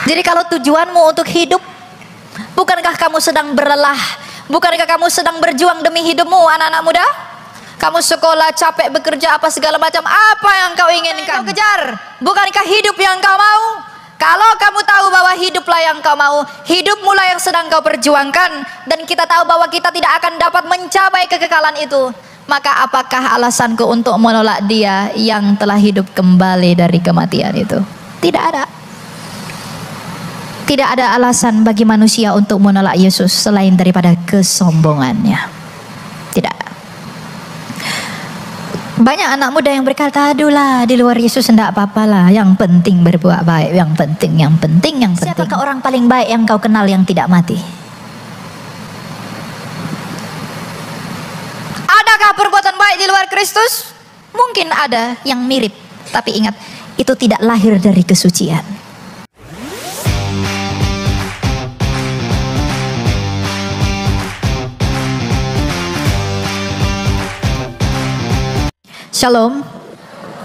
Jadi kalau tujuanmu untuk hidup, bukankah kamu sedang berlelah? Bukankah kamu sedang berjuang demi hidupmu, anak-anak muda? Kamu sekolah, capek bekerja, apa segala macam. Apa yang kau inginkan? Kau kejar. Bukankah hidup yang kau mau? Kalau kamu tahu bahwa hiduplah yang kau mau, hidupmulah yang sedang kau perjuangkan, dan kita tahu bahwa kita tidak akan dapat mencapai kekekalan itu, maka apakah alasanku untuk menolak Dia yang telah hidup kembali dari kematian itu? Tidak ada. Tidak ada alasan bagi manusia untuk menolak Yesus selain daripada kesombongannya. Tidak. Banyak anak muda yang berkata, adulah di luar Yesus tidak apa-apalah, yang penting berbuat baik, yang penting. Siapakah orang paling baik yang kau kenal yang tidak mati? Adakah perbuatan baik di luar Kristus? Mungkin ada yang mirip, tapi ingat, itu tidak lahir dari kesucian. Shalom,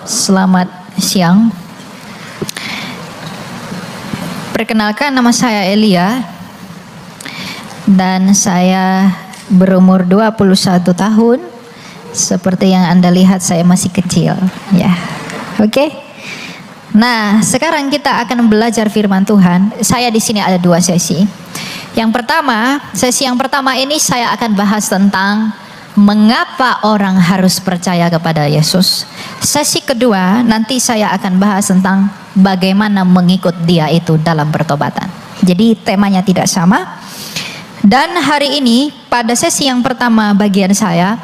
selamat siang. Perkenalkan, nama saya Elia dan saya berumur 21 tahun. Seperti yang Anda lihat, saya masih kecil, ya. Oke. Nah, sekarang kita akan belajar firman Tuhan. Saya di sini ada 2 sesi. Sesi yang pertama ini saya akan bahas tentang mengapa orang harus percaya kepada Yesus. Sesi kedua nanti saya akan bahas tentang bagaimana mengikut Dia itu dalam pertobatan. Jadi temanya tidak sama. Dan hari ini pada sesi yang pertama bagian saya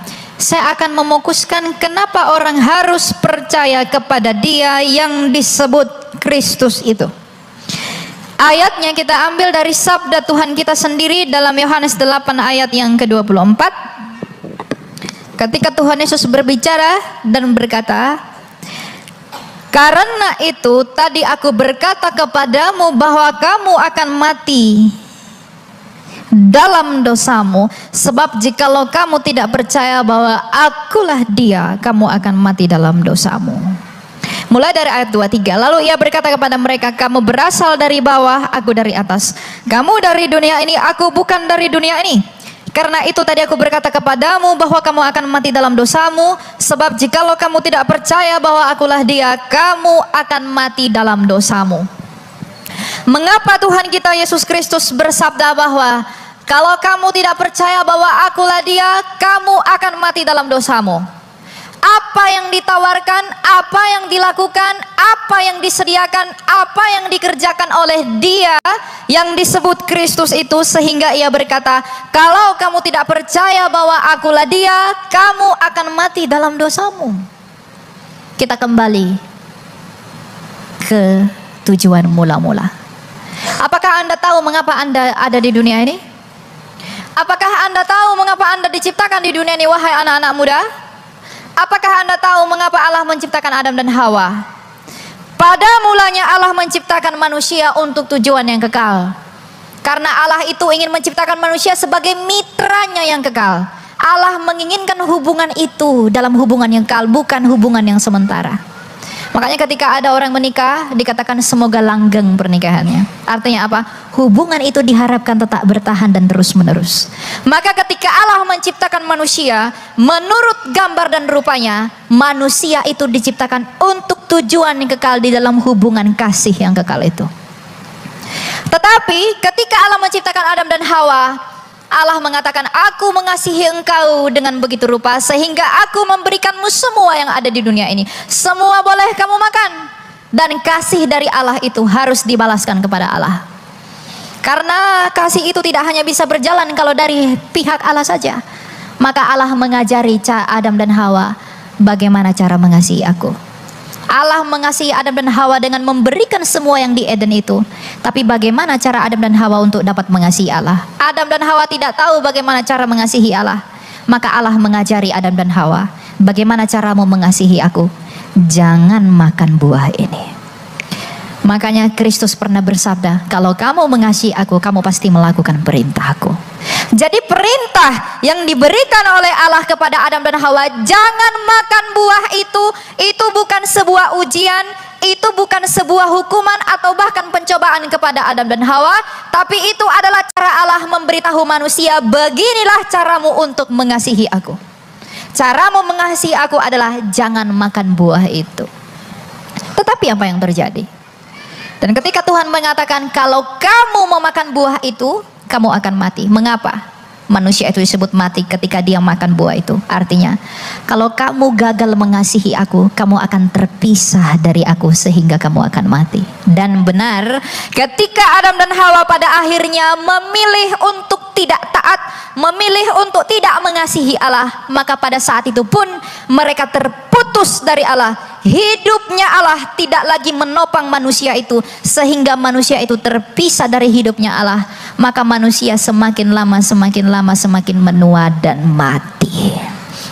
akan memukuskan kenapa orang harus percaya kepada Dia yang disebut Kristus itu. Ayatnya kita ambil dari sabda Tuhan kita sendiri dalam Yohanes 8 ayat yang ke-24. Ketika Tuhan Yesus berbicara dan berkata, karena itu tadi aku berkata kepadamu bahwa kamu akan mati dalam dosamu, sebab jikalau kamu tidak percaya bahwa akulah Dia, kamu akan mati dalam dosamu. Mulai dari ayat 23, lalu Ia berkata kepada mereka, kamu berasal dari bawah, aku dari atas. Kamu dari dunia ini, aku bukan dari dunia ini. Karena itu tadi aku berkata kepadamu bahwa kamu akan mati dalam dosamu, sebab jikalau kamu tidak percaya bahwa akulah Dia, kamu akan mati dalam dosamu. Mengapa Tuhan kita Yesus Kristus bersabda bahwa kalau kamu tidak percaya bahwa akulah Dia, kamu akan mati dalam dosamu? Apa yang ditawarkan, apa yang dilakukan, apa yang disediakan, apa yang dikerjakan oleh Dia yang disebut Kristus itu, sehingga Ia berkata, kalau kamu tidak percaya bahwa akulah Dia, kamu akan mati dalam dosamu. Kita kembali ke tujuan mula-mula. Apakah Anda tahu mengapa Anda ada di dunia ini? Apakah Anda tahu mengapa Anda diciptakan di dunia ini, wahai anak-anak muda? Apakah Anda tahu mengapa Allah menciptakan Adam dan Hawa? Pada mulanya Allah menciptakan manusia untuk tujuan yang kekal. Karena Allah itu ingin menciptakan manusia sebagai mitranya yang kekal. Allah menginginkan hubungan itu dalam hubungan yang kekal, bukan hubungan yang sementara. Makanya ketika ada orang menikah, dikatakan semoga langgeng pernikahannya. Artinya apa? Hubungan itu diharapkan tetap bertahan dan terus menerus. Maka ketika Allah menciptakan manusia, menurut gambar dan rupanya, manusia itu diciptakan untuk tujuan yang kekal di dalam hubungan kasih yang kekal itu. Tetapi ketika Allah menciptakan Adam dan Hawa, Allah mengatakan, aku mengasihi engkau dengan begitu rupa sehingga aku memberikanmu semua yang ada di dunia ini. Semua boleh kamu makan. Dan kasih dari Allah itu harus dibalaskan kepada Allah. Karena kasih itu tidak hanya bisa berjalan kalau dari pihak Allah saja. Maka Allah mengajari Adam dan Hawa bagaimana cara mengasihi aku. Allah mengasihi Adam dan Hawa dengan memberikan semua yang di Eden itu. Tapi bagaimana cara Adam dan Hawa untuk dapat mengasihi Allah? Adam dan Hawa tidak tahu bagaimana cara mengasihi Allah. Maka Allah mengajari Adam dan Hawa, bagaimana caramu mengasihi aku? Jangan makan buah ini. Makanya Kristus pernah bersabda, kalau kamu mengasihi aku, kamu pasti melakukan perintahku. Jadi perintah yang diberikan oleh Allah kepada Adam dan Hawa, jangan makan buah itu bukan sebuah ujian, itu bukan sebuah hukuman atau bahkan pencobaan kepada Adam dan Hawa, tapi itu adalah cara Allah memberitahu manusia, beginilah caramu untuk mengasihi aku. Caramu mengasihi aku adalah jangan makan buah itu. Tetapi apa yang terjadi? Dan ketika Tuhan mengatakan kalau kamu mau makan buah itu, kamu akan mati. Mengapa? Manusia itu disebut mati ketika dia makan buah itu. Artinya, kalau kamu gagal mengasihi aku, kamu akan terpisah dari aku sehingga kamu akan mati. Dan benar, ketika Adam dan Hawa pada akhirnya memilih untuk tidak taat, memilih untuk tidak mengasihi Allah, maka pada saat itu pun mereka terputus dari Allah. Hidupnya Allah tidak lagi menopang manusia itu, sehingga manusia itu terpisah dari hidupnya Allah. Maka manusia semakin lama semakin menua dan mati.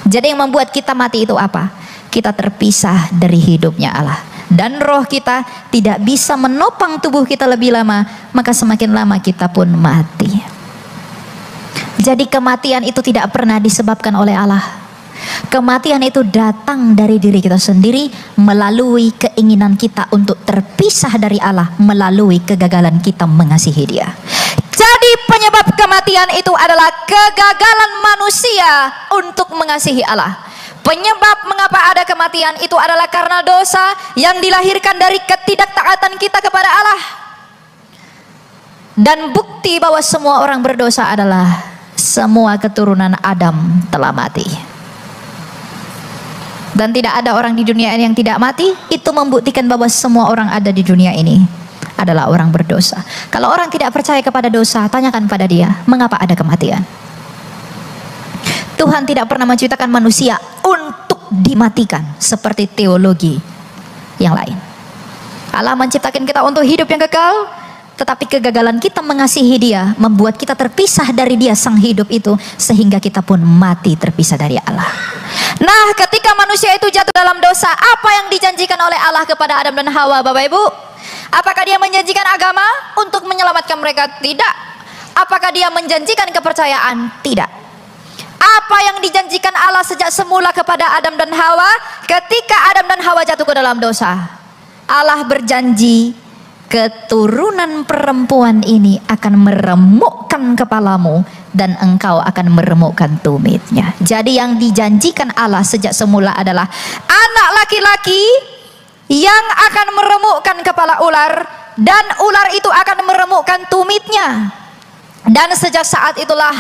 Jadi yang membuat kita mati itu apa? Kita terpisah dari hidupnya Allah, dan roh kita tidak bisa menopang tubuh kita lebih lama, maka semakin lama kita pun mati. Jadi kematian itu tidak pernah disebabkan oleh Allah. Kematian itu datang dari diri kita sendiri melalui keinginan kita untuk terpisah dari Allah, melalui kegagalan kita mengasihi Dia. Jadi penyebab kematian itu adalah kegagalan manusia untuk mengasihi Allah. Penyebab mengapa ada kematian itu adalah karena dosa yang dilahirkan dari ketidaktaatan kita kepada Allah. Dan bukti bahwa semua orang berdosa adalah semua keturunan Adam telah mati. Dan tidak ada orang di dunia ini yang tidak mati. Itu membuktikan bahwa semua orang ada di dunia ini adalah orang berdosa. Kalau orang tidak percaya kepada dosa, tanyakan pada dia, mengapa ada kematian? Tuhan tidak pernah menciptakan manusia untuk dimatikan seperti teologi yang lain. Allah menciptakan kita untuk hidup yang kekal, tetapi kegagalan kita mengasihi Dia membuat kita terpisah dari Dia sang hidup itu, sehingga kita pun mati terpisah dari Allah. Nah, ketika manusia itu jatuh dalam dosa, apa yang dijanjikan oleh Allah kepada Adam dan Hawa, Bapak Ibu? Apakah Dia menjanjikan agama untuk menyelamatkan mereka? Tidak. Apakah Dia menjanjikan kepercayaan? Tidak. Apa yang dijanjikan Allah sejak semula kepada Adam dan Hawa ketika Adam dan Hawa jatuh ke dalam dosa? Allah berjanji, keturunan perempuan ini akan meremukkan kepalamu dan engkau akan meremukkan tumitnya. Jadi yang dijanjikan Allah sejak semula adalah anak laki-laki yang akan meremukkan kepala ular, dan ular itu akan meremukkan tumitnya. Dan sejak saat itulah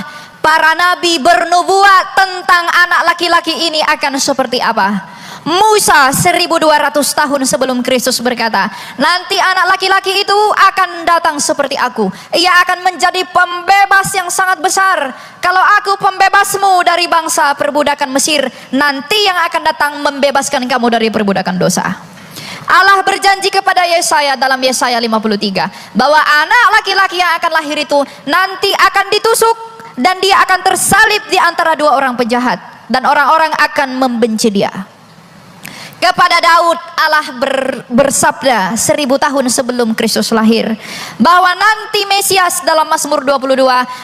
para nabi bernubuat tentang anak laki-laki ini akan seperti apa. Musa 1200 tahun sebelum Kristus berkata, nanti anak laki-laki itu akan datang seperti aku. Ia akan menjadi pembebas yang sangat besar. Kalau aku pembebasmu dari bangsa perbudakan Mesir, nanti yang akan datang membebaskan kamu dari perbudakan dosa. Allah berjanji kepada Yesaya dalam Yesaya 53 bahwa anak laki-laki yang akan lahir itu nanti akan ditusuk, dan dia akan tersalib di antara dua orang penjahat, dan orang-orang akan membenci dia. Kepada Daud Allah bersabda 1000 tahun sebelum Kristus lahir bahwa nanti Mesias dalam Mazmur 22,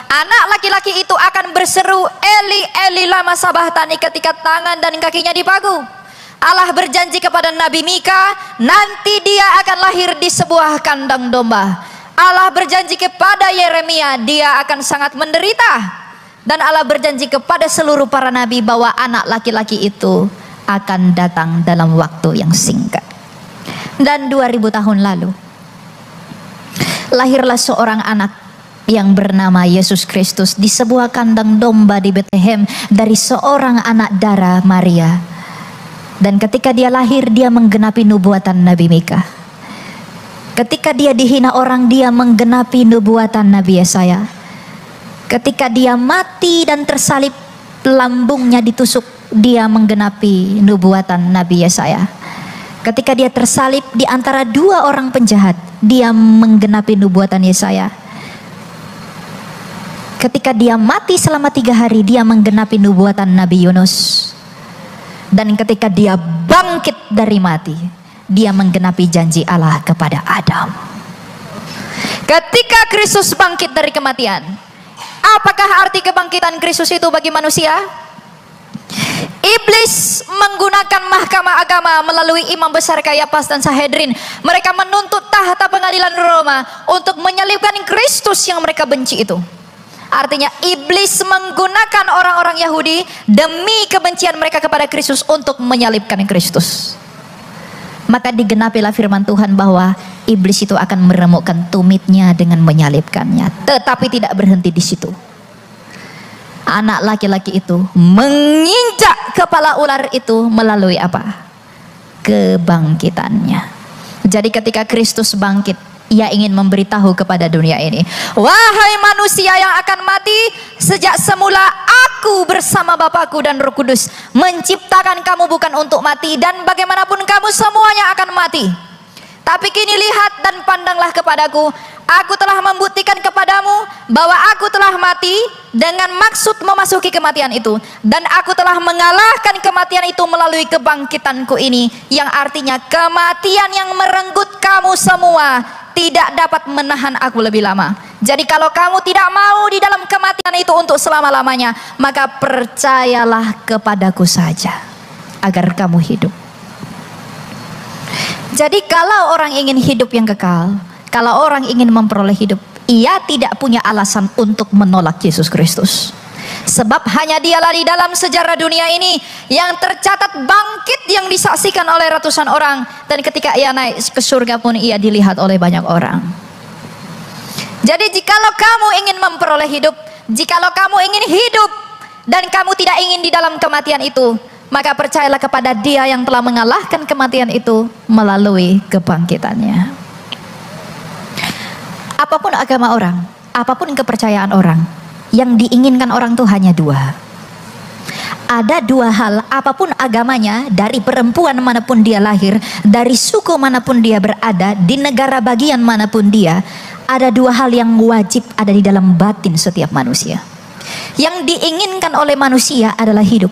anak laki-laki itu akan berseru Eli Eli lama sabachthani ketika tangan dan kakinya dipaku. Allah berjanji kepada Nabi Mika, nanti dia akan lahir di sebuah kandang domba. Allah berjanji kepada Yeremia, dia akan sangat menderita. Dan Allah berjanji kepada seluruh para nabi bahwa anak laki-laki itu akan datang dalam waktu yang singkat. Dan 2000 tahun lalu lahirlah seorang anak yang bernama Yesus Kristus di sebuah kandang domba di Bethlehem dari seorang anak darah Maria. Dan ketika dia lahir, dia menggenapi nubuatan Nabi Mika. Ketika dia dihina orang, dia menggenapi nubuatan Nabi Yesaya. Ketika dia mati dan tersalib, lambungnya ditusuk, dia menggenapi nubuatan Nabi Yesaya. Ketika dia tersalib di antara dua orang penjahat, dia menggenapi nubuatan Yesaya. Ketika dia mati selama 3 hari, dia menggenapi nubuatan Nabi Yunus. Dan ketika dia bangkit dari mati, dia menggenapi janji Allah kepada Adam. Ketika Kristus bangkit dari kematian, apakah arti kebangkitan Kristus itu bagi manusia? Iblis menggunakan mahkamah agama melalui imam besar Kayafas dan Sanhedrin. Mereka menuntut tahta pengadilan Roma untuk menyalibkan Kristus yang mereka benci itu. Artinya iblis menggunakan orang-orang Yahudi demi kebencian mereka kepada Kristus untuk menyalibkan Kristus. Maka digenapilah firman Tuhan bahwa iblis itu akan meremukkan tumitnya dengan menyalibkannya. Tetapi tidak berhenti di situ. Anak laki-laki itu menginjak kepala ular itu melalui apa? Kebangkitannya. Jadi ketika Kristus bangkit, ia ingin memberitahu kepada dunia ini, wahai manusia yang akan mati, sejak semula aku bersama Bapakku dan Roh Kudus menciptakan kamu bukan untuk mati, dan bagaimanapun kamu semuanya akan mati. Tapi kini lihat dan pandanglah kepadaku. Aku telah membuktikan kepadamu bahwa aku telah mati dengan maksud memasuki kematian itu. Dan aku telah mengalahkan kematian itu melalui kebangkitanku ini. Yang artinya kematian yang merenggut kamu semua tidak dapat menahan aku lebih lama. Jadi kalau kamu tidak mau di dalam kematian itu untuk selama-lamanya, maka percayalah kepadaku saja agar kamu hidup. Jadi kalau orang ingin hidup yang kekal, kalau orang ingin memperoleh hidup, ia tidak punya alasan untuk menolak Yesus Kristus. Sebab hanya dialah di dalam sejarah dunia ini yang tercatat bangkit yang disaksikan oleh ratusan orang. Dan ketika ia naik ke surga pun ia dilihat oleh banyak orang. Jadi jikalau kamu ingin memperoleh hidup, jikalau kamu ingin hidup dan kamu tidak ingin di dalam kematian itu, maka percayalah kepada Dia yang telah mengalahkan kematian itu melalui kebangkitannya. Apapun agama orang, apapun kepercayaan orang, yang diinginkan orang itu hanya dua. Ada dua hal, apapun agamanya, dari perempuan manapun dia lahir, dari suku manapun dia berada, di negara bagian manapun dia, ada dua hal yang wajib ada di dalam batin setiap manusia. Yang diinginkan oleh manusia adalah hidup.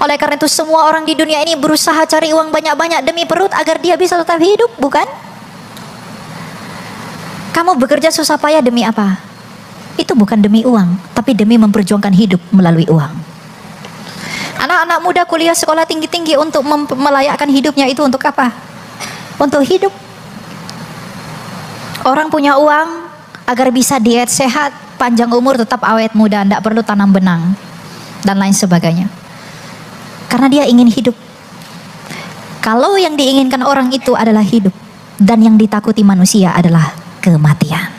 Oleh karena itu semua orang di dunia ini berusaha cari uang banyak-banyak demi perut agar dia bisa tetap hidup, bukan? Kamu bekerja susah payah demi apa? Itu bukan demi uang, tapi demi memperjuangkan hidup melalui uang. Anak-anak muda kuliah sekolah tinggi-tinggi untuk melayakkan hidupnya itu untuk apa? Untuk hidup. Orang punya uang agar bisa diet sehat, panjang umur, tetap awet muda, tidak perlu tanam benang dan lain sebagainya. Karena dia ingin hidup. Kalau yang diinginkan orang itu adalah hidup, dan yang ditakuti manusia adalah kematian.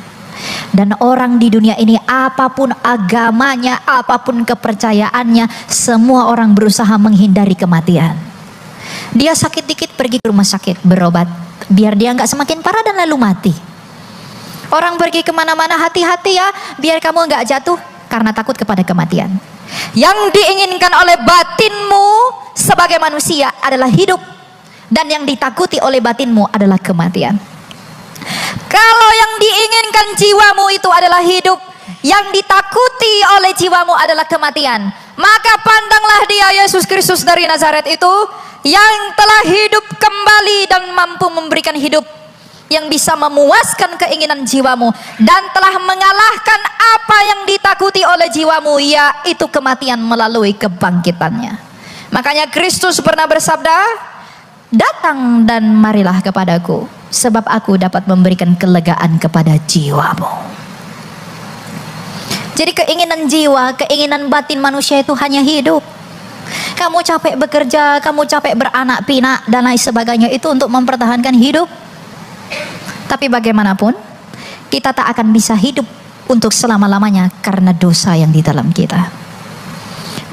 Dan orang di dunia ini, apapun agamanya, apapun kepercayaannya, semua orang berusaha menghindari kematian. Dia sakit dikit pergi ke rumah sakit berobat, biar dia nggak semakin parah dan lalu mati. Orang pergi kemana-mana, hati-hati ya, biar kamu nggak jatuh karena takut kepada kematian. Yang diinginkan oleh batinmu sebagai manusia adalah hidup, dan yang ditakuti oleh batinmu adalah kematian. Kalau yang diinginkan jiwamu itu adalah hidup, yang ditakuti oleh jiwamu adalah kematian, maka pandanglah Dia, Yesus Kristus dari Nazaret itu, yang telah hidup kembali dan mampu memberikan hidup yang bisa memuaskan keinginan jiwamu, dan telah mengalahkan apa yang ditakuti oleh jiwamu, yaitu kematian melalui kebangkitannya. Makanya Kristus pernah bersabda, datang dan marilah kepadaku, sebab aku dapat memberikan kelegaan kepada jiwamu. Jadi keinginan jiwa, keinginan batin manusia itu hanya hidup. Kamu capek bekerja, kamu capek beranak pinak dan lain sebagainya, itu untuk mempertahankan hidup. Tapi bagaimanapun kita tak akan bisa hidup untuk selama-lamanya karena dosa yang di dalam kita.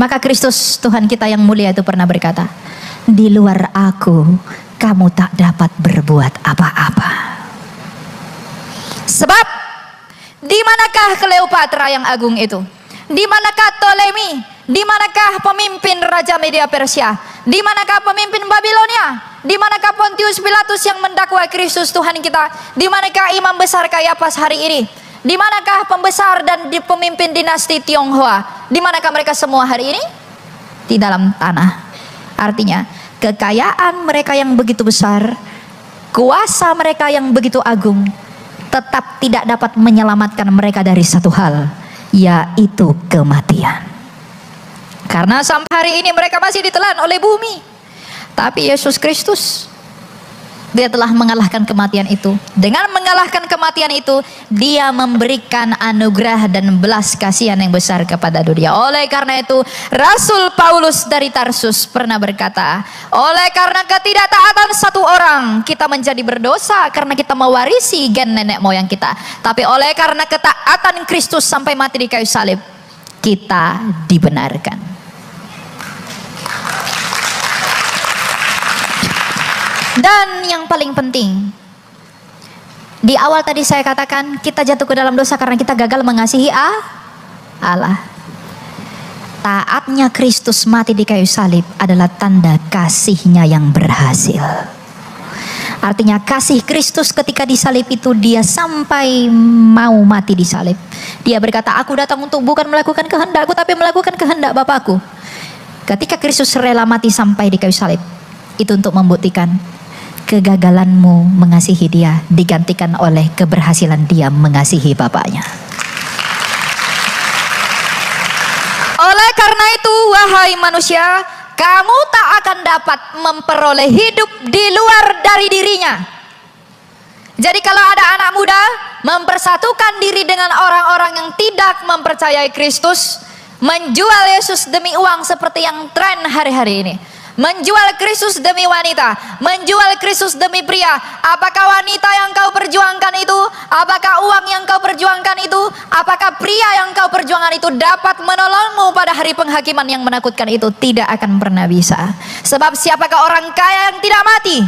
Maka Kristus Tuhan kita yang mulia itu pernah berkata, di luar aku kamu tak dapat berbuat apa-apa. Sebab di manakah Kleopatra yang agung itu? Di manakah Ptolemy? Di manakah pemimpin Raja Media Persia? Di manakah pemimpin Babilonia? Di manakah Pontius Pilatus yang mendakwa Kristus Tuhan kita? Di manakah imam besar Kayafas hari ini? Di manakah pembesar dan pemimpin dinasti Tionghoa? Di manakah mereka semua hari ini? Di dalam tanah. Artinya kekayaan mereka yang begitu besar, kuasa mereka yang begitu agung, tetap tidak dapat menyelamatkan mereka dari satu hal, yaitu kematian. Karena sampai hari ini mereka masih ditelan oleh bumi. Tapi Yesus Kristus, dia telah mengalahkan kematian itu. Dengan mengalahkan kematian itu, dia memberikan anugerah dan belas kasihan yang besar kepada dunia. Oleh karena itu, Rasul Paulus dari Tarsus pernah berkata, oleh karena ketidaktaatan satu orang, kita menjadi berdosa karena kita mewarisi gen nenek moyang kita. Tapi oleh karena ketaatan Kristus sampai mati di kayu salib, kita dibenarkan. Dan yang paling penting, di awal tadi saya katakan kita jatuh ke dalam dosa karena kita gagal mengasihi Allah. Taatnya Kristus mati di kayu salib adalah tanda kasihnya yang berhasil. Artinya kasih Kristus ketika disalib itu, dia sampai mau mati di salib. Dia berkata, aku datang untuk bukan melakukan kehendakku tapi melakukan kehendak Bapakku. Ketika Kristus rela mati sampai di kayu salib, itu untuk membuktikan kegagalanmu mengasihi dia digantikan oleh keberhasilan dia mengasihi Bapaknya. Oleh karena itu, wahai manusia, kamu tak akan dapat memperoleh hidup di luar dari dirinya. Jadi kalau ada anak muda mempersatukan diri dengan orang-orang yang tidak mempercayai Kristus, menjual Yesus demi uang seperti yang tren hari-hari ini, menjual Kristus demi wanita, menjual Kristus demi pria. Apakah wanita yang kau perjuangkan itu, apakah uang yang kau perjuangkan itu, apakah pria yang kau perjuangkan itu dapat menolongmu pada hari penghakiman yang menakutkan itu? Tidak akan pernah bisa. Sebab siapakah orang kaya yang tidak mati?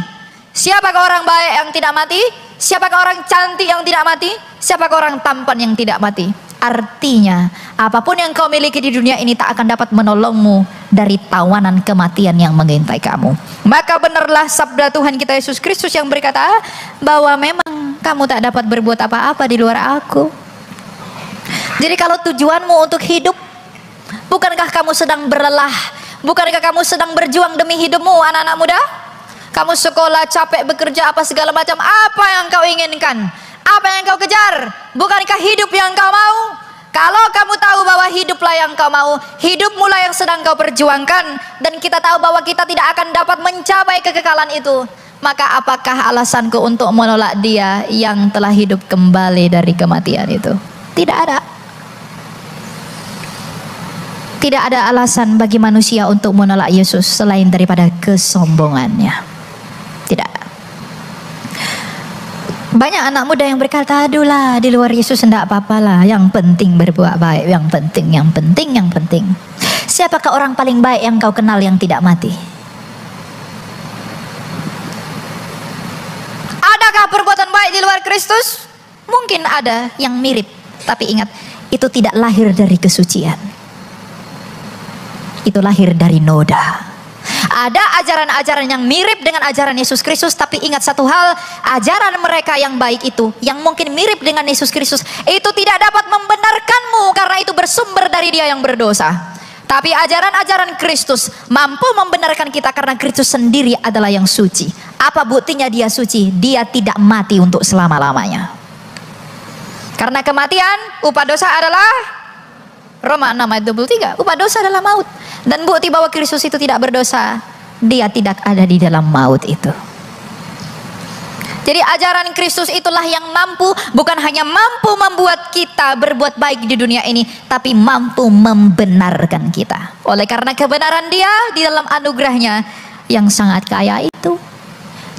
Siapakah orang baik yang tidak mati? Siapakah orang cantik yang tidak mati? Siapakah orang tampan yang tidak mati? Artinya, apapun yang kau miliki di dunia ini tak akan dapat menolongmu dari tawanan kematian yang mengintai kamu. Maka benarlah sabda Tuhan kita Yesus Kristus yang berkata bahwa memang kamu tak dapat berbuat apa-apa di luar aku. Jadi kalau tujuanmu untuk hidup, bukankah kamu sedang berlelah? Bukankah kamu sedang berjuang demi hidupmu, anak-anak muda? Kamu sekolah, capek, bekerja, apa segala macam. Apa yang kau inginkan? Apa yang kau kejar? Bukankah hidup yang kau mau? Kalau kamu tahu bahwa hiduplah yang kau mau, hidup mulai yang sedang kau perjuangkan, dan kita tahu bahwa kita tidak akan dapat mencapai kekekalan itu, maka apakah alasanku untuk menolak dia yang telah hidup kembali dari kematian itu? Tidak ada. Tidak ada alasan bagi manusia untuk menolak Yesus selain daripada kesombongannya. Tidak. Banyak anak muda yang berkata, adulah di luar Yesus tidak apa-apa lah, yang penting berbuat baik, yang penting. Siapakah orang paling baik yang kau kenal yang tidak mati? Adakah perbuatan baik di luar Kristus? Mungkin ada yang mirip, tapi ingat, itu tidak lahir dari kesucian. Itu lahir dari noda. Ada ajaran-ajaran yang mirip dengan ajaran Yesus Kristus, tapi ingat satu hal, ajaran mereka yang baik itu, yang mungkin mirip dengan Yesus Kristus, itu tidak dapat membenarkanmu karena itu bersumber dari dia yang berdosa. Tapi ajaran-ajaran Kristus mampu membenarkan kita karena Kristus sendiri adalah yang suci. Apa buktinya dia suci? Dia tidak mati untuk selama-lamanya. Karena kematian, upah dosa adalah Roma 6 ayat 23, upah dosa adalah maut. Dan bukti bahwa Kristus itu tidak berdosa, dia tidak ada di dalam maut itu. Jadi ajaran Kristus itulah yang mampu, bukan hanya mampu membuat kita berbuat baik di dunia ini, tapi mampu membenarkan kita. Oleh karena kebenaran dia di dalam anugerahnya yang sangat kaya itu.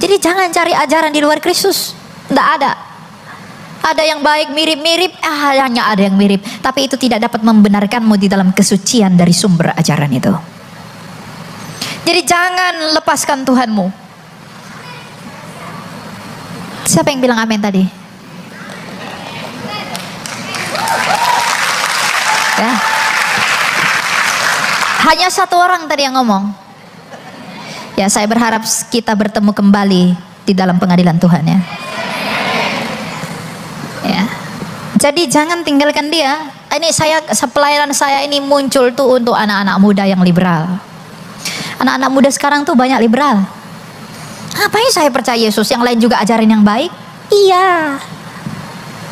Jadi jangan cari ajaran di luar Kristus, tidak ada. Ada yang baik mirip-mirip, hanya ada yang mirip, tapi itu tidak dapat membenarkanmu di dalam kesucian dari sumber ajaran itu. Jadi jangan lepaskan Tuhanmu. Siapa yang bilang amin tadi? Ya. Hanya satu orang tadi yang ngomong. Ya, saya berharap kita bertemu kembali di dalam pengadilan Tuhan ya. Ya. Jadi jangan tinggalkan dia. Ini pelayanan saya ini muncul tuh untuk anak-anak muda yang liberal. Anak-anak muda sekarang tuh banyak liberal. Ngapain saya percaya Yesus, yang lain juga ajarin yang baik? Iya.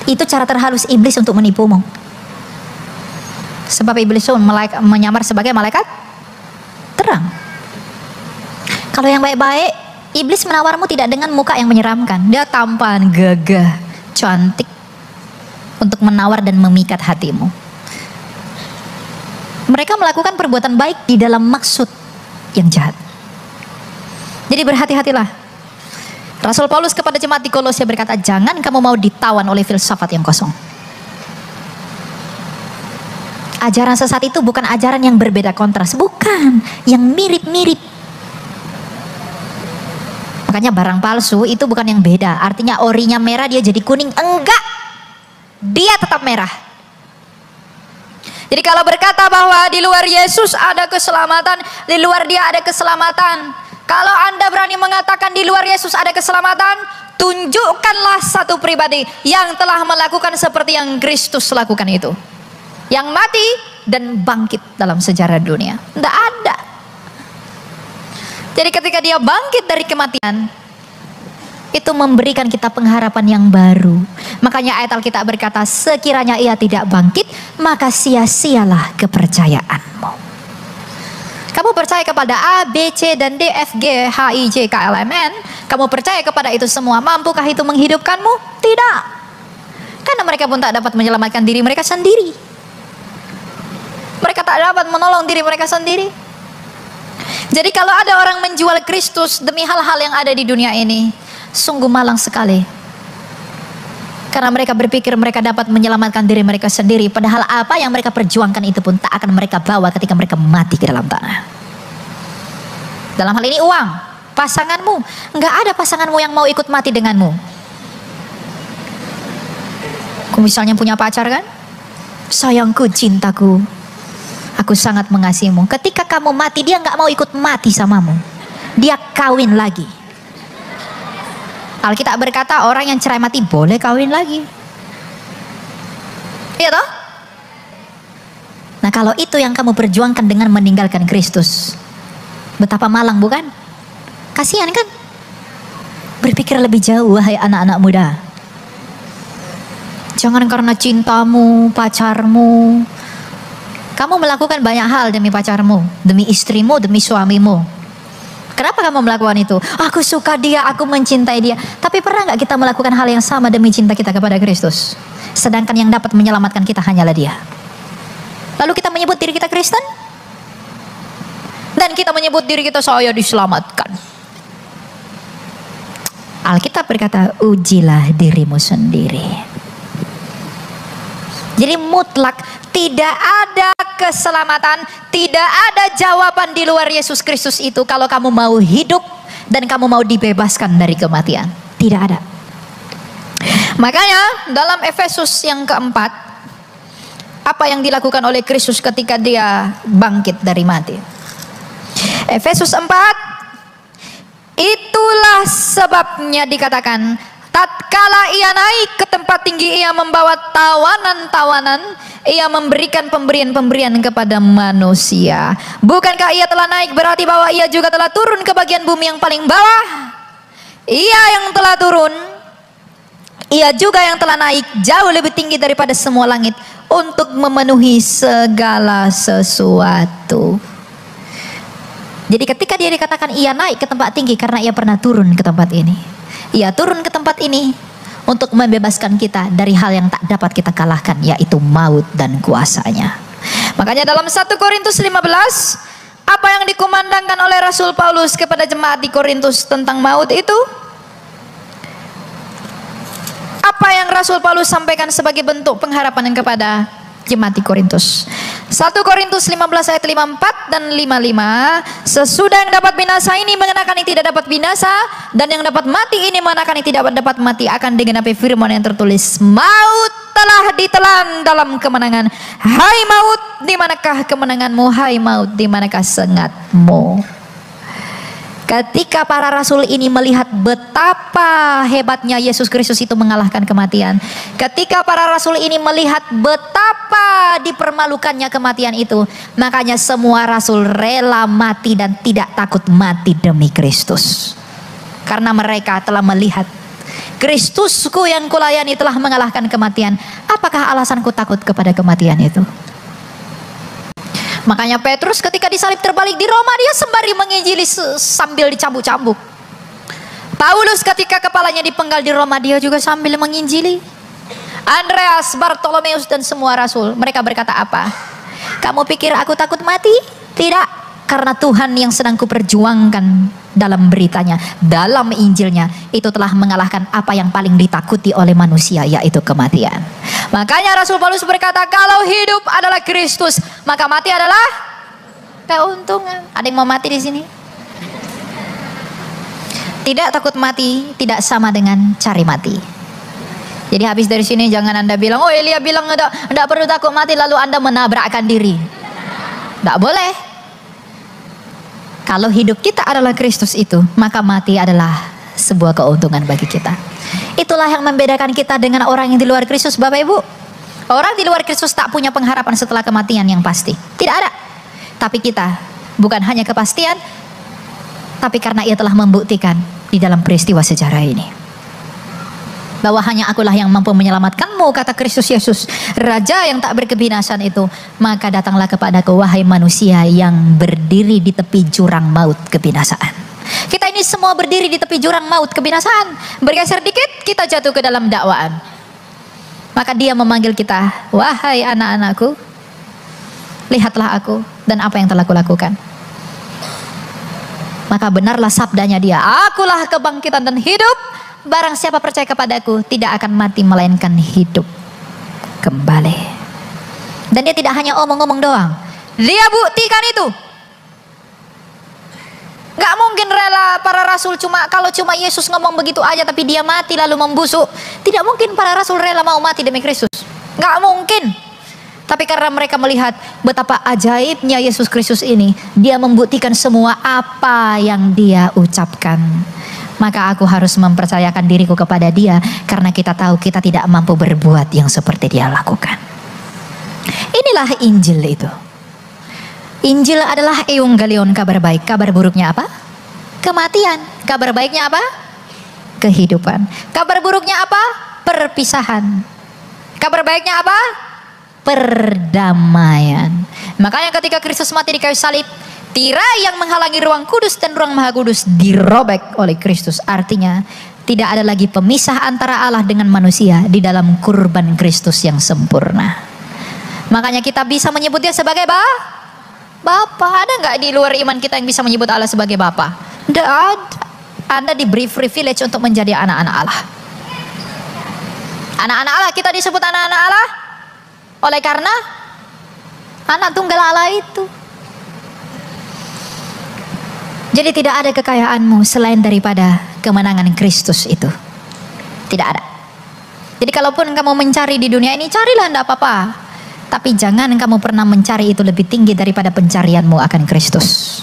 Itu cara terhalus iblis untuk menipumu. Sebab iblis pun menyamar sebagai malaikat Kalau yang baik-baik, iblis menawarmu tidak dengan muka yang menyeramkan. Dia tampan, gagah, cantik untuk menawar dan memikat hatimu. Mereka melakukan perbuatan baik di dalam maksud yang jahat. Jadi berhati-hatilah. Rasul Paulus kepada jemaat di Kolose berkata, jangan kamu mau ditawan oleh filsafat yang kosong. Ajaran sesat itu bukan ajaran yang berbeda kontras, bukan, yang mirip-mirip. Makanya barang palsu itu bukan yang beda. Artinya orinya merah dia jadi kuning, enggak. Dia tetap merah. Jadi kalau berkata bahwa di luar Yesus ada keselamatan, di luar dia ada keselamatan. Kalau Anda berani mengatakan di luar Yesus ada keselamatan, tunjukkanlah satu pribadi yang telah melakukan seperti yang Kristus lakukan itu. Yang mati dan bangkit dalam sejarah dunia. Tidak ada. Jadi ketika dia bangkit dari kematian, itu memberikan kita pengharapan yang baru. Makanya ayat Alkitab berkata, sekiranya ia tidak bangkit, maka sia-sialah kepercayaanmu. Kamu percaya kepada A, B, C, dan D, F, G, H, I, J, K, L, M, N. Kamu percaya kepada itu semua. Mampukah itu menghidupkanmu? Tidak. Karena mereka pun tak dapat menyelamatkan diri mereka sendiri. Mereka tak dapat menolong diri mereka sendiri. Jadi kalau ada orang menjual Kristus demi hal-hal yang ada di dunia ini, sungguh malang sekali. Karena mereka berpikir mereka dapat menyelamatkan diri mereka sendiri. Padahal apa yang mereka perjuangkan itu pun tak akan mereka bawa ketika mereka mati ke dalam tanah. Dalam hal ini uang, pasanganmu. Enggak ada pasanganmu yang mau ikut mati denganmu. Kau misalnya punya pacar kan? Sayangku, cintaku, aku sangat mengasihimu. Ketika kamu mati, dia enggak mau ikut mati samamu. Dia kawin lagi. Alkitab berkata orang yang cerai mati boleh kawin lagi. Iya toh? Nah kalau itu yang kamu perjuangkan dengan meninggalkan Kristus, betapa malang bukan? Kasihan kan? Berpikir lebih jauh wahai anak-anak muda. Jangan karena cintamu, pacarmu, kamu melakukan banyak hal demi pacarmu, demi istrimu, demi suamimu. Kenapa kamu melakukan itu? Aku suka dia, aku mencintai dia. Tapi pernah nggak kita melakukan hal yang sama demi cinta kita kepada Kristus? Sedangkan yang dapat menyelamatkan kita hanyalah dia. Lalu kita menyebut diri kita Kristen? Dan kita menyebut diri kita saya diselamatkan. Alkitab berkata, ujilah dirimu sendiri. Jadi mutlak tidak ada keselamatan, tidak ada jawaban di luar Yesus Kristus itu kalau kamu mau hidup dan kamu mau dibebaskan dari kematian. Tidak ada. Makanya dalam Efesus yang keempat, apa yang dilakukan oleh Kristus ketika dia bangkit dari mati? Efesus 4, itulah sebabnya dikatakan, tatkala ia naik ke tempat tinggi, ia membawa tawanan-tawanan, ia memberikan pemberian-pemberian kepada manusia. Bukankah ia telah naik berarti bahwa ia juga telah turun ke bagian bumi yang paling bawah? Ia yang telah turun, ia juga yang telah naik jauh lebih tinggi daripada semua langit untuk memenuhi segala sesuatu. Jadi ketika dia dikatakan ia naik ke tempat tinggi, karena ia pernah turun ke tempat ini. Ia turun ke tempat ini untuk membebaskan kita dari hal yang tak dapat kita kalahkan, yaitu maut dan kuasanya. Makanya dalam 1 Korintus 15, apa yang dikumandangkan oleh Rasul Paulus kepada jemaat di Korintus tentang maut itu? Apa yang Rasul Paulus sampaikan sebagai bentuk pengharapan kepada jemaat di Korintus? 1 Korintus 15 ayat 54 dan 55. Sesudah yang dapat binasa ini mengenakan yang tidak dapat binasa, dan yang dapat mati ini mengenakan yang tidak dapat mati, akan digenapi firman yang tertulis, maut telah ditelan dalam kemenangan. Hai maut, di manakah kemenanganmu? Hai maut, di manakah sengatmu? Ketika para rasul ini melihat betapa hebatnya Yesus Kristus itu mengalahkan kematian, ketika para rasul ini melihat betapa dipermalukannya kematian itu, makanya semua rasul rela mati dan tidak takut mati demi Kristus. Karena mereka telah melihat, Kristusku yang kulayani telah mengalahkan kematian. Apakah alasanku takut kepada kematian itu? Makanya Petrus ketika disalib terbalik di Roma, dia sembari menginjili sambil dicambuk-cambuk. Paulus ketika kepalanya dipenggal di Roma, dia juga sambil menginjili. Andreas, Bartolomeus dan semua rasul, mereka berkata apa? Kamu pikir aku takut mati? Tidak, karena Tuhan yang sedang kuperjuangkan dalam beritanya, dalam Injilnya, itu telah mengalahkan apa yang paling ditakuti oleh manusia, yaitu kematian. Makanya Rasul Paulus berkata, kalau hidup adalah Kristus, maka mati adalah keuntungan. Ada yang mau mati di sini? Tidak takut mati tidak sama dengan cari mati. Jadi habis dari sini jangan Anda bilang, oh Elia bilang enggak perlu takut mati, lalu Anda menabrakkan diri. Enggak boleh. Kalau hidup kita adalah Kristus itu, maka mati adalah sebuah keuntungan bagi kita. Itulah yang membedakan kita dengan orang yang di luar Kristus, Bapak Ibu. Orang di luar Kristus tak punya pengharapan setelah kematian yang pasti. Tidak ada. Tapi kita bukan hanya kepastian, tapi karena ia telah membuktikan di dalam peristiwa sejarah ini, bahwa hanya akulah yang mampu menyelamatkanmu, kata Kristus Yesus, Raja yang tak berkebinasan itu. Maka datanglah kepadaku, wahai manusia yang berdiri di tepi jurang maut kebinasaan. Kita ini semua berdiri di tepi jurang maut kebinasaan. Bergeser dikit, kita jatuh ke dalam dakwaan. Maka dia memanggil kita, wahai anak-anakku, lihatlah aku dan apa yang telah kulakukan. Maka benarlah sabdanya dia, akulah kebangkitan dan hidup. Barang siapa percaya kepadaku tidak akan mati melainkan hidup kembali. Dan dia tidak hanya omong-omong doang, dia buktikan itu. Gak mungkin rela para rasul kalau cuma Yesus ngomong begitu aja tapi dia mati lalu membusuk. Tidak mungkin para rasul rela mau mati demi Kristus. Gak mungkin. Tapi karena mereka melihat betapa ajaibnya Yesus Kristus ini, dia membuktikan semua apa yang dia ucapkan. Maka aku harus mempercayakan diriku kepada dia, karena kita tahu kita tidak mampu berbuat yang seperti dia lakukan. Inilah Injil itu. Injil adalah Evangelion, kabar baik. Kabar buruknya apa? Kematian. Kabar baiknya apa? Kehidupan. Kabar buruknya apa? Perpisahan. Kabar baiknya apa? Perdamaian. Makanya ketika Kristus mati di kayu salib, tirai yang menghalangi ruang kudus dan ruang maha kudus dirobek oleh Kristus. Artinya tidak ada lagi pemisah antara Allah dengan manusia di dalam kurban Kristus yang sempurna. Makanya kita bisa menyebut dia sebagai Bapa. Ada nggak di luar iman kita yang bisa menyebut Allah sebagai Bapa? Tidak ada. Anda diberi privilege untuk menjadi anak-anak Allah. Anak-anak Allah, kita disebut anak-anak Allah oleh karena anak tunggal Allah itu. Jadi tidak ada kekayaanmu selain daripada kemenangan Kristus itu. Tidak ada. Jadi kalaupun kamu mencari di dunia ini, carilah, tidak apa-apa. Tapi jangan kamu pernah mencari itu lebih tinggi daripada pencarianmu akan Kristus.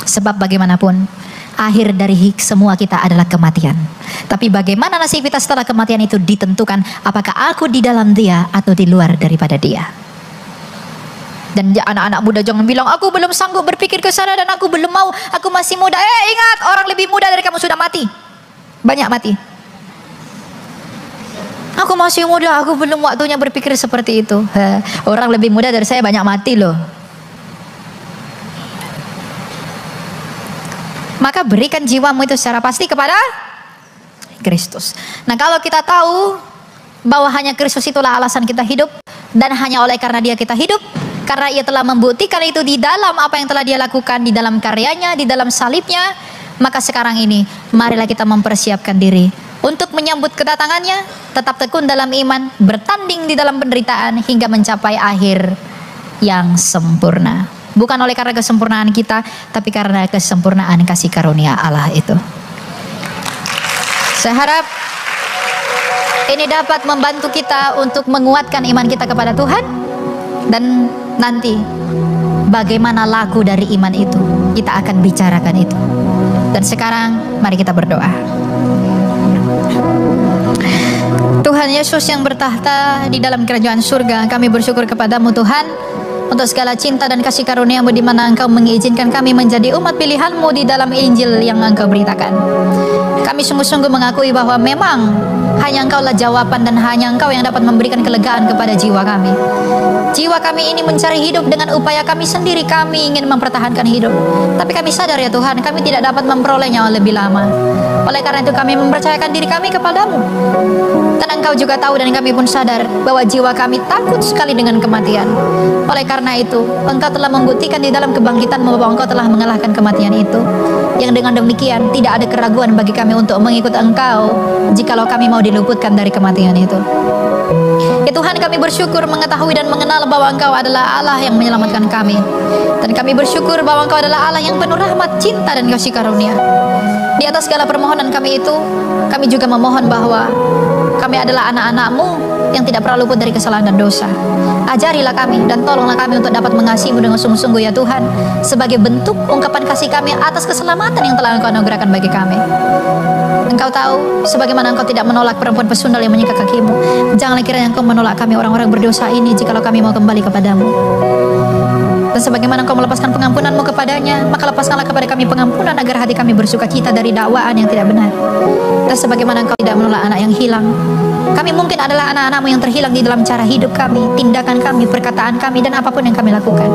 Sebab bagaimanapun, akhir dari semua kita adalah kematian. Tapi bagaimana nasib kita setelah kematian itu ditentukan apakah aku di dalam dia atau di luar daripada dia. Dan anak-anak muda jangan bilang, aku belum sanggup berpikir ke sana dan aku belum mau, aku masih muda. Ingat, orang lebih muda dari kamu sudah mati. Banyak mati. Aku masih muda, aku belum waktunya berpikir seperti itu. Orang lebih muda dari saya banyak mati loh. Maka berikan jiwamu itu secara pasti kepada Kristus. Nah, kalau kita tahu bahwa hanya Kristus itulah alasan kita hidup, dan hanya oleh karena dia kita hidup, karena ia telah membuktikan itu di dalam apa yang telah dia lakukan, di dalam karyanya, di dalam salibnya, maka sekarang ini marilah kita mempersiapkan diri untuk menyambut kedatangannya, tetap tekun dalam iman, bertanding di dalam penderitaan hingga mencapai akhir yang sempurna. Bukan oleh karena kesempurnaan kita, tapi karena kesempurnaan kasih karunia Allah itu. Saya harap ini dapat membantu kita untuk menguatkan iman kita kepada Tuhan. Dan nanti bagaimana laku dari iman itu, kita akan bicarakan itu. Dan sekarang mari kita berdoa. Tuhan Yesus yang bertahta di dalam kerajaan surga, kami bersyukur kepadamu Tuhan untuk segala cinta dan kasih karunia-Mu di mana Engkau mengizinkan kami menjadi umat pilihan-Mu di dalam Injil yang Engkau beritakan. Kami sungguh-sungguh mengakui bahwa memang Hanya Engkaulah jawaban dan hanya Engkau yang dapat memberikan kelegaan kepada jiwa kami. Jiwa kami ini mencari hidup dengan upaya kami sendiri. Kami ingin mempertahankan hidup, tapi kami sadar ya Tuhan, kami tidak dapat memperolehnya lebih lama. Oleh karena itu kami mempercayakan diri kami kepadamu. Dan Engkau juga tahu dan kami pun sadar bahwa jiwa kami takut sekali dengan kematian. Oleh karena itu Engkau telah membuktikan di dalam kebangkitan-Mu bahwa Engkau telah mengalahkan kematian itu. Yang dengan demikian tidak ada keraguan bagi kami untuk mengikut Engkau jikalau kami mau diluputkan dari kematian itu. Ya Tuhan, kami bersyukur mengetahui dan mengenal bahwa Engkau adalah Allah yang menyelamatkan kami. Dan kami bersyukur bahwa Engkau adalah Allah yang penuh rahmat, cinta, dan kasih karunia. Di atas segala permohonan kami itu, kami juga memohon bahwa kami adalah anak-anak-Mu yang tidak pernah luput dari kesalahan dan dosa. Ajarilah kami dan tolonglah kami untuk dapat mengasihi-Mu dengan sungguh-sungguh ya Tuhan, sebagai bentuk ungkapan kasih kami atas keselamatan yang telah Engkau anugerahkan bagi kami. Engkau tahu sebagaimana Engkau tidak menolak perempuan pesundal yang menyikat kaki-Mu. Janganlah kiranya Engkau menolak kami orang-orang berdosa ini jikalau kami mau kembali kepadamu. Dan sebagaimana Engkau melepaskan pengampunan-Mu kepadanya, maka lepaskanlah kepada kami pengampunan agar hati kami bersuka cita dari dakwaan yang tidak benar. Dan sebagaimana Engkau tidak menolak anak yang hilang, kami mungkin adalah anak-anak-Mu yang terhilang di dalam cara hidup kami, tindakan kami, perkataan kami, dan apapun yang kami lakukan.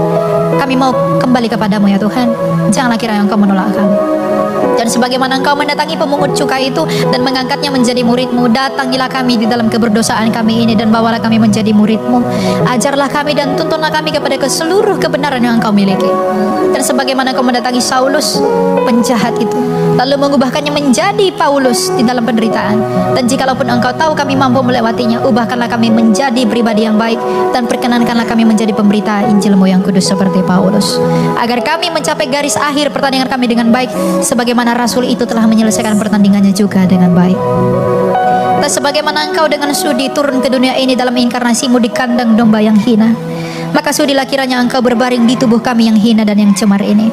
Kami mau kembali kepadamu ya Tuhan. Janganlah kiranya Engkau menolak kami. Dan sebagaimana Engkau mendatangi pemungut cukai itu dan mengangkatnya menjadi murid-Mu, datangilah kami di dalam keberdosaan kami ini dan bawalah kami menjadi murid-Mu. Ajarlah kami dan tuntunlah kami kepada seluruh kebenaran yang Engkau miliki. Dan sebagaimana Engkau mendatangi Saulus, penjahat itu, lalu mengubahkannya menjadi Paulus di dalam penderitaan. Dan jikalaupun Engkau tahu kami mampu melewatinya, ubahkanlah kami menjadi pribadi yang baik dan perkenankanlah kami menjadi pemberita Injil-Mu yang kudus seperti Paulus, agar kami mencapai garis akhir pertandingan kami dengan baik sebagaimana Rasul itu telah menyelesaikan pertandingannya juga dengan baik. Dan sebagaimana Engkau dengan sudi turun ke dunia ini dalam inkarnasi-Mu di kandang domba yang hina, maka sudilah kiranya Engkau berbaring di tubuh kami yang hina dan yang cemar ini.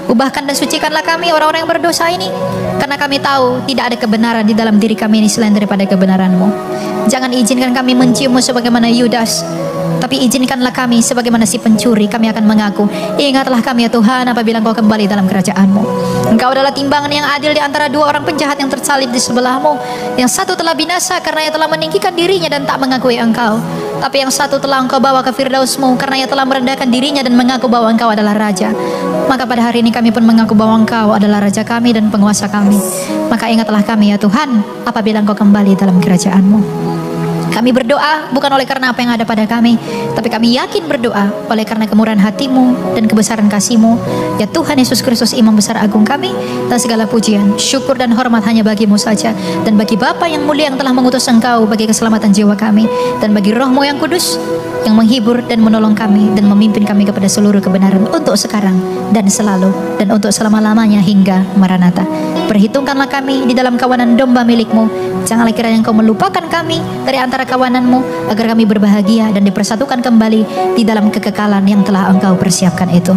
Ubahkan dan sucikanlah kami orang-orang yang berdosa ini, karena kami tahu tidak ada kebenaran di dalam diri kami ini selain daripada kebenaran-Mu. Jangan izinkan kami mencium-Mu sebagaimana Yudas, tapi izinkanlah kami sebagaimana si pencuri. Kami akan mengaku, ingatlah kami ya Tuhan apabila Engkau kembali dalam kerajaan-Mu. Engkau adalah timbangan yang adil di antara dua orang penjahat yang tersalib di sebelah-Mu. Yang satu telah binasa karena ia telah meninggikan dirinya dan tak mengakui Engkau, tapi yang satu telah Engkau bawa ke Firdaus-Mu karena ia telah merendahkan dirinya dan mengaku bahwa Engkau adalah Raja. Maka pada hari ini kami pun mengaku bahwa Engkau adalah Raja kami dan penguasa kami. Maka ingatlah kami ya Tuhan apabila Engkau kembali dalam kerajaan-Mu. Kami berdoa bukan oleh karena apa yang ada pada kami, tapi kami yakin berdoa oleh karena kemurahan hati-Mu dan kebesaran kasih-Mu. Ya Tuhan Yesus Kristus, Imam besar agung kami, dan segala pujian, syukur dan hormat hanya bagi-Mu saja, dan bagi Bapa yang mulia yang telah mengutus Engkau bagi keselamatan jiwa kami, dan bagi Roh-Mu yang kudus yang menghibur dan menolong kami dan memimpin kami kepada seluruh kebenaran untuk sekarang dan selalu dan untuk selama-lamanya hingga Maranatha. Perhitungkanlah kami di dalam kawanan domba milik-Mu. Janganlah kiranya Engkau melupakan kami dari antara kawanan-Mu, agar kami berbahagia dan dipersatukan kembali di dalam kekekalan yang telah Engkau persiapkan itu.